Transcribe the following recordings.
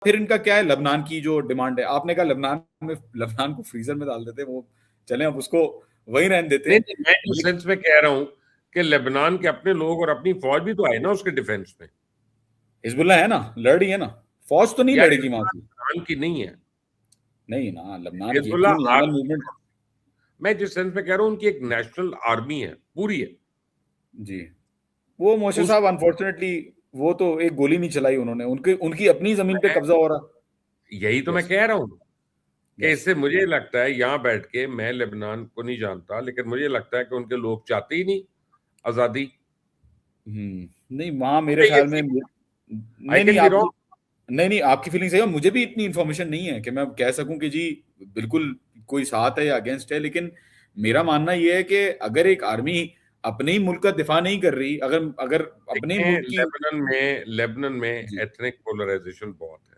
फिर इनका क्या है, लेबनान की जो डिमांड है, आपने कहा लेबनान को फ्रीजर में डाल देते हैं, वो चले अब उसको वहीं रहने देते नहीं हैं। नहीं, मैं जो सेंस में कह रहा हूं कि लेबनान के अपने लोग और अपनी फौज भी तो आए ना उसके डिफेंस में। हिजबुल्लाह है ना, लड़ रही है ना, फौज तो नहीं यार लड़ेगी वहां हिजबुल्लाह की। लेबनान की नहीं है। नहीं ना, लेबनान की है, क्यों नहीं, हिजबुल्लाह अमन मूवमेंट। मैं जिस सेंस में कह रहा हूं उनकी एक नेशनल आर्मी है, पूरी है। जी, वो मोशे उस साहब अनफॉर्चुनेटली वो तो एक गोली नहीं चलाई उन्होंने, उनके उनकी अपनी जमीन पे मैं कब्जा हो रहा। यही तो मैं यस, कह रहा हूं कि यस। इससे मुझे लगता है, यहां बैठ के मैं लेबनान को नहीं जानता, लेकिन मुझे लगता है कि उनके लोग चाहते ही नहीं आजादी। नहीं, वहाँ मेरे ये ख्याल में आई नहीं नहीं कैन बी आप, रॉन्ग। नहीं नहीं आपकी फीलिंग सही है, मुझे भी इतनी इन्फॉर्मेशन नहीं है कि मैं कह सकूं कि जी बिल्कुल कोई साथ है या अगेंस्ट है, लेकिन मेरा मानना यह है कि अगर एक आर्मी अपने ही मुल्क का दिफा नहीं कर रही, अगर अगर अपने ही देखें, मुल्क की। लेबनान में जी, एथनिक पोलराइजेशन बहुत है।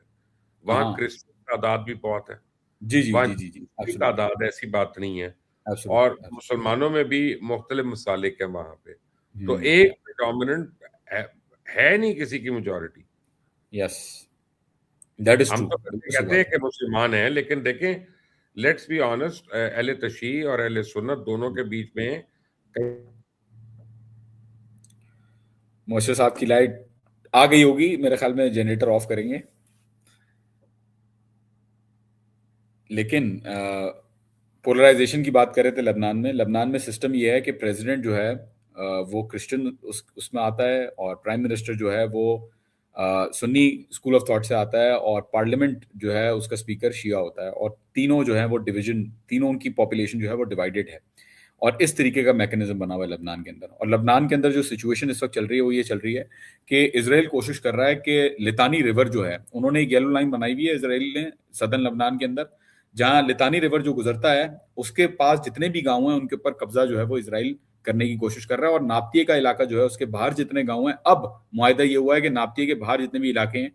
वहाँ हाँ, क्रिश्चियन तादाद भी बहुत है, जी जी वहाँ जी जी जी, हिंदू की एब्सोल्युटली, तादाद ऐसी बात नहीं है। और एब्सोल्युटली, एब्सोल्युटली। मुसलमानों में भी मुख्तलिफ मसालिक है वहाँ पे। तो हम्म, एक प्रेडोमिनेंट है नहीं किसी की मेजोरिटी। यस, दैट इज हम ट्रू, तो कहते बिल्कुल सही कहते हैं बात है। कि मुसलमान हैं, लेकिन देखें, लेट्स बी ऑनेस्ट, अहले तशय्युई और अहले सुन्नत दोनों के बीच में कई मोशे साहब की लाइट आ गई होगी, मेरे ख्याल में जनरेटर ऑफ करेंगे। लेकिन पोलराइजेशन की बात करें तो लेबनान में सिस्टम ये है कि प्रेसिडेंट जो है वो क्रिश्चियन उसमें आता है, और प्राइम मिनिस्टर जो है वो सुन्नी स्कूल ऑफ थॉट से आता है, और पार्लियामेंट जो है उसका स्पीकर शिया होता है, और तीनों जो है वो डिवीजन, तीनों उनकी पॉपुलेशन जो है वो डिवाइडेड है। और इस तरीके का मैकेनिज्म बना हुआ है लेबनान के अंदर। और लेबनान के अंदर जो सिचुएशन इस वक्त चल रही है वो ये चल रही है कि इसराइल कोशिश कर रहा है कि लितानी रिवर जो है, उन्होंने एक येलो लाइन बनाई हुई है इसराइल ने सदर्न लेबनान के अंदर, जहां लितानी रिवर जो गुजरता है उसके पास जितने भी गांव हैं उनके ऊपर कब्जा जो है वो इसराइल करने की कोशिश कर रहा है। और नाप्तिये का इलाका जो है उसके बाहर जितने गांव हैं, अब मुआहदा ये हुआ है कि नाप्तिये के बाहर जितने भी इलाके हैं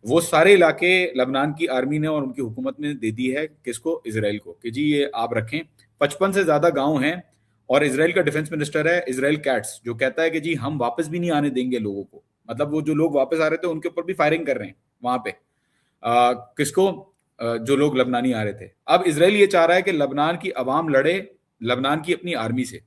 वो सारे इलाके लेबनान की आर्मी ने और उनकी हुकूमत ने दे दी है किसको, इसराइल को, कि जी ये आप रखें। 55 से ज्यादा गांव हैं, और इसराइल का डिफेंस मिनिस्टर है इसराइल कैट्स, जो कहता है कि जी हम वापस भी नहीं आने देंगे लोगों को। मतलब वो जो लोग वापस आ रहे थे उनके ऊपर भी फायरिंग कर रहे हैं वहां पे, किसको, जो लोग लबनानी आ रहे थे। अब इसराइल ये चाह रहा है कि लबनान की आवाम लड़े लबनान की अपनी आर्मी से।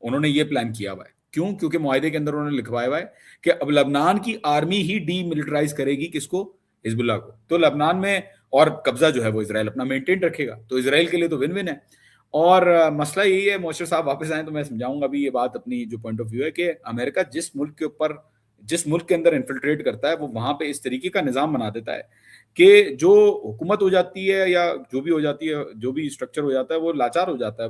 उन्होंने ये प्लान किया हुआ है, क्यों, क्योंकि मुआहदे के अंदर उन्होंने लिखवाया हुआ है कि अब लबनान की आर्मी ही डीमिलिटराइज करेगी किसको, हिजबुल्लाह को। तो लबनान में और कब्जा जो है वो इसराइल अपना मेंटेन रखेगा, तो इसराइल के लिए तो विन विन है। और मसला यही है, मोशर साहब वापस आए तो मैं समझाऊंगा अभी ये बात, अपनी जो पॉइंट ऑफ व्यू है कि अमेरिका जिस मुल्क के अंदर इन्फिल्ट्रेट करता है वो वहां पे इस तरीके का निजाम बना देता है कि जो हुकूमत हो जाती है या जो भी हो जाती है, जो भी स्ट्रक्चर हो जाता है, वो लाचार हो जाता है।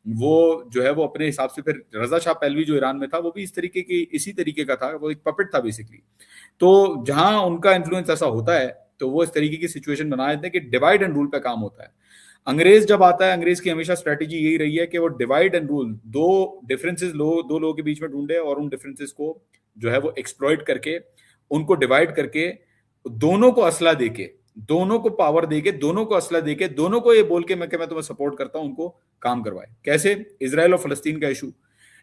वो जो है वो अपने हिसाब से, फिर रजा शाह पहलवी जो ईरान में था वो भी इसी तरीके का था, वो एक पपेट था बेसिकली। तो जहां उनका इन्फ्लुएंस ऐसा होता है तो वो इस तरीके की सिचुएशन बना देते हैं कि डिवाइड एंड रूल पे काम होता है। अंग्रेज जब आता है, अंग्रेज की हमेशा स्ट्रेटेजी यही रही है कि वो डिवाइड एंड रूल, दो लोगों के बीच में ढूंढे और उन डिफरेंसेस को जो है वो एक्सप्लॉइट करके, उनको डिवाइड करके, दोनों को असला देके, दोनों को पावर देके, दोनों को असला देके, दोनों को ये बोल के मैं तुम्हें सपोर्ट करता हूं, उनको काम करवाए। कैसे? इसराइल और फलस्तीन का इशू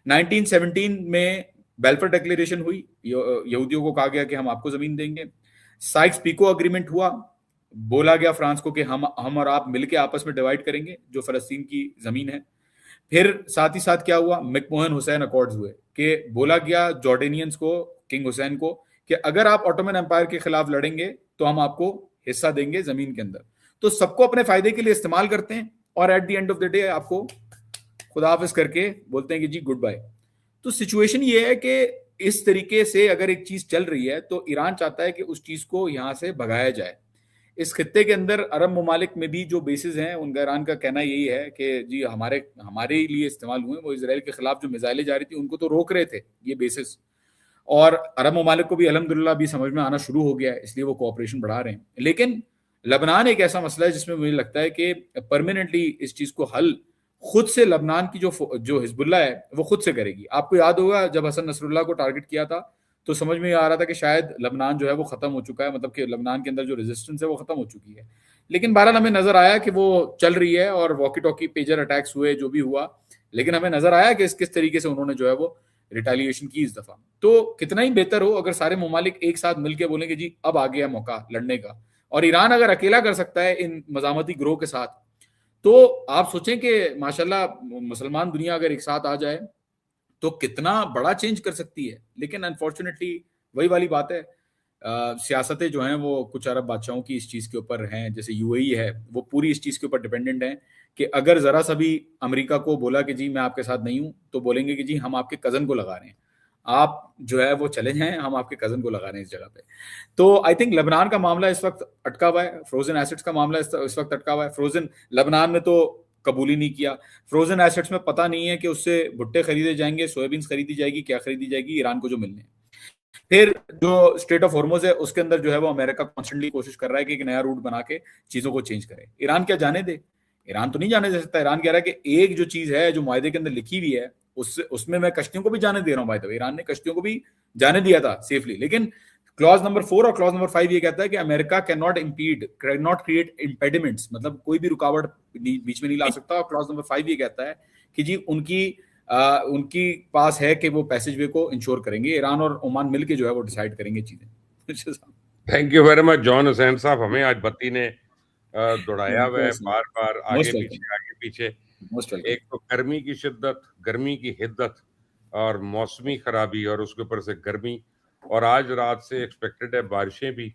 1917 में बेल्फर डिक्लेरेशन हुई, यहूदियों को कहा गया कि हम आपको जमीन देंगे। साइक्स पिको अग्रीमेंट हुआ, बोला गया फ्रांस को कि हम और आप मिलकर आपस में डिवाइड करेंगे जो फलस्तीन की जमीन है। फिर साथ ही साथ क्या हुआ, मैकमोहन हुसैन अकॉर्ड्स हुए कि बोला गया जॉर्डेनियंस को, किंग हुसैन को, कि अगर आप ऑटोमन एम्पायर के खिलाफ लड़ेंगे तो हम आपको हिस्सा देंगे जमीन के अंदर। तो सबको अपने फायदे के लिए इस्तेमाल करते हैं, और at the end of the day आपको खुदा हाफिज करके बोलते हैं कि जी गुड बाय। तो सिचुएशन ये है कि इस तरीके से अगर एक चीज चल रही है तो ईरान चाहता है कि उस चीज को यहां से भगाया जाए। इस खत्ते के अंदर अरब ममालिक में भी जो बेसिस हैं, उनका, ईरान का कहना यही है कि जी हमारे हमारे लिए इस्तेमाल हुए, वो इसराइल के खिलाफ जो मिसाइलें जा रही थी उनको तो रोक रहे थे ये बेसिस। और अरब ममालिक को भी अल्हम्दुलिल्लाह भी समझ में आना शुरू हो गया है, इसलिए वो कोऑपरेशन बढ़ा रहे हैं। लेकिन लबनान एक ऐसा मसला है जिसमें मुझे लगता है कि परमानेंटली इस चीज को हल खुद से लबनान की जो जो हिजबुल्लाह है वो खुद से करेगी। आपको याद होगा जब हसन नसरुल्लाह को टारगेट किया था तो समझ में आ रहा था कि शायद लबनान जो है वो खत्म हो चुका है, मतलब कि लबनान के अंदर जो रेजिस्टेंस है वो खत्म हो चुकी है। लेकिन बहरहाल हमें नजर आया कि वो चल रही है, और वॉकी टॉकी पेजर अटैक्स हुए, जो भी हुआ, लेकिन हमें नजर आया कि किस तरीके से उन्होंने जो है वो रिटेलिएशन की इस दफा। तो कितना ही बेहतर हो अगर सारे ममालिक एक साथ मिलकर बोलेंगे जी अब आ गया मौका लड़ने का, और ईरान अगर अकेला कर सकता है इन मज़ामती ग्रोह के साथ, तो आप सोचें कि माशाल्लाह मुसलमान दुनिया अगर एक साथ आ जाए तो कितना बड़ा चेंज कर सकती है। लेकिन अनफॉर्चुनेटली वही वाली बात है, सियासतें जो हैं वो कुछ अरब बादशाहों की इस चीज़ के ऊपर हैं, जैसे यूएई है, वो पूरी इस चीज़ के ऊपर डिपेंडेंट है कि अगर ज़रा सा भी अमेरिका को बोला कि जी मैं आपके साथ नहीं हूँ, तो बोलेंगे कि जी हम आपके कज़न को लगा रहे हैं। आप जो है वो चले जाएँ, हम आपके कज़न को लगा रहे हैं इस जगह पे। तो आई थिंक लेबनान का मामला इस वक़्त अटका हुआ है, फ्रोज़न एसेट्स का मामला इस वक़्त अटका हुआ है। फ्रोज़न लेबनान ने तो कबूल ही नहीं किया। फ्रोज़न एसेट्स में पता नहीं है कि उससे भुट्टे खरीदे जाएँगे, सोयाबीन्स खरीदी जाएगी, क्या खरीदी जाएगी, ईरान को जो मिलने हैं। फिर जो स्ट्रेट ऑफ हॉर्मुज़ है, उसके अंदर जो है वो अमेरिका कॉन्स्टेंटली कोशिश कर रहा है कि एक नया रूट बना के चीज़ों को चेंज करे। ईरान क्या जाने दे? ईरान तो नहीं जाने दे सकता। ईरान कह रहा है कि एक जो चीज़ है, जो मुआहदे के अंदर लिखी हुई है, उसमें मैं कश्तियों को भी जाने दे रहा हूँ बाय द वे। ईरान ने कश्तियों को भी जाने दिया था सेफली। लेकिन क्लॉज़ नंबर 4 और क्लॉज़ नंबर 5 ये कहता है कि America can not create impediments, मतलब कोई भी रुकावट बीच में नहीं ला सकता। और क्लॉज़ नंबर 5 ये कहता है कि जी उनकी पास है कि वो पैसेज वे को इंश्योर करेंगे। ईरान और ओमान मिलके जो है वो डिसाइड करेंगे चीजें। Thank you very much John Hussain साहब, हमें आज बत्ती ने दौड़ाया हुआ है बार बार, आगे मोस्ट वेलकम, पीछे आगे पीछे। Most welcome. एक तो गर्मी की शिद्दत, गर्मी की हिद्दत और मौसमी खराबी और उसके ऊपर से गर्मी, और आज रात से एक्सपेक्टेड है बारिशें भी।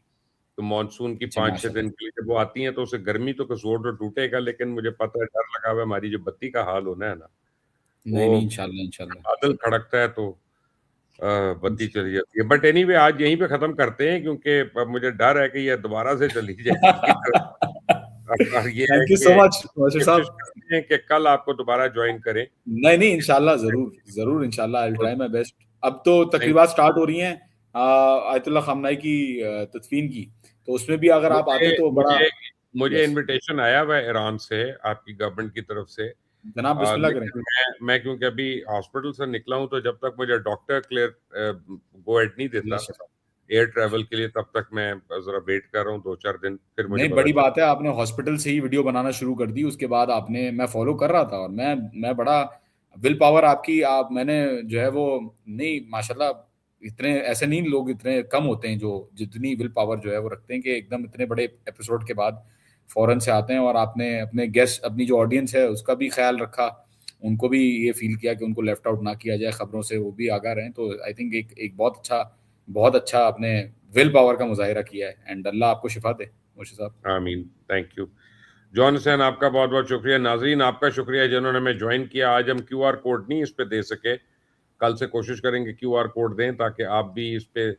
तो मानसून की जी 5-6 दिन माशाल्लाह। के लिए जब वो आती हैं तो उसे गर्मी तो कसोड़ तो टूटेगा, लेकिन मुझे पता है, डर लगा हुआ है हमारी जो बत्ती का हाल होना है ना, नहीं नहीं, वो इंशाल्लाह इंशाल्लाह। बादल खड़कता है तो बत्ती चली जाती है। बट एनीवे आज यहीं पे खत्म करते हैं, क्योंकि अब मुझे डर है कि ये दोबारा से चली जाएगी। तो और ये है थैंक यू सो कि मच बशीर कोशिश साहब। करते हैं कि कल आपको दोबारा ज्वाइन करें। नहीं नहीं, इंशाल्लाह जरूर जरूर, इंशाल्लाह I will try my best. अब तो थैंक तकरीबात स्टार्ट हो रही हैं आयतुल्लाह खामनाई की तदफीन की, तो उसमें भी अगर आप मुझे आते तो बड़ा। मुझे मुझे यस, इनविटेशन आया हुआ है ईरान से, आपकी गवर्नमेंट की तरफ से। जनाब बिस्मिल्लाह करें। लेकिन मैं क्योंकि अभी हॉस्पिटल से निकला हूं, तो जब तक मुझे डॉक्टर क्लियर गो एड नहीं देता यस। एयर ट्रैवल के लिए, तब तक मैं जरा वेट कर रहा हूँ 2-4 दिन, फिर मुझे नहीं, पता बड़ी चल। बात है, आपने हॉस्पिटल से ही वीडियो बनाना शुरू कर दी। उसके बाद आपने, मैं फॉलो कर रहा था और मैं बड़ा विल पावर आपकी, आप मैंने जो है वो, नहीं माशाल्लाह, इतने ऐसे नहीं लोग इतने कम होते हैं जो जितनी विल पावर जो है वो रखते हैं कि एकदम इतने बड़े एपिसोड के बाद फौरन से आते हैं। और आपने अपने गेस्ट, अपनी जो ऑडियंस है उसका भी ख्याल रखा, उनको भी ये फील किया कि उनको लेफ्ट आउट ना किया जाए खबरों से, वो भी आगाह रहें। तो आई थिंक एक एक बहुत अच्छा आपने विल पावर का मुजाहिरा किया है। एंड अल्लाह आपको शिफा दे मुर्शिद साहब। आमीन, थैंक यू जॉन हुसैन, आपका बहुत बहुत शुक्रिया। नाजरीन, आपका शुक्रिया जिन्होंने हमें ज्वाइन किया। आज हम क्यूआर कोड नहीं इस पे दे सके, कल से कोशिश करेंगे क्यूआर कोड दें, ताकि आप भी इस पे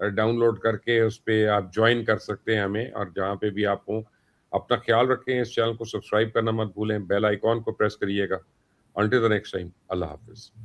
डाउनलोड करके उस पे आप ज्वाइन कर सकते हैं हमें, और जहाँ पे भी आप हों। अपना ख्याल रखें, इस चैनल को सब्सक्राइब करना मत भूलें, बेल आइकॉन को प्रेस करिएगा। Until the next time, Allah Hafiz.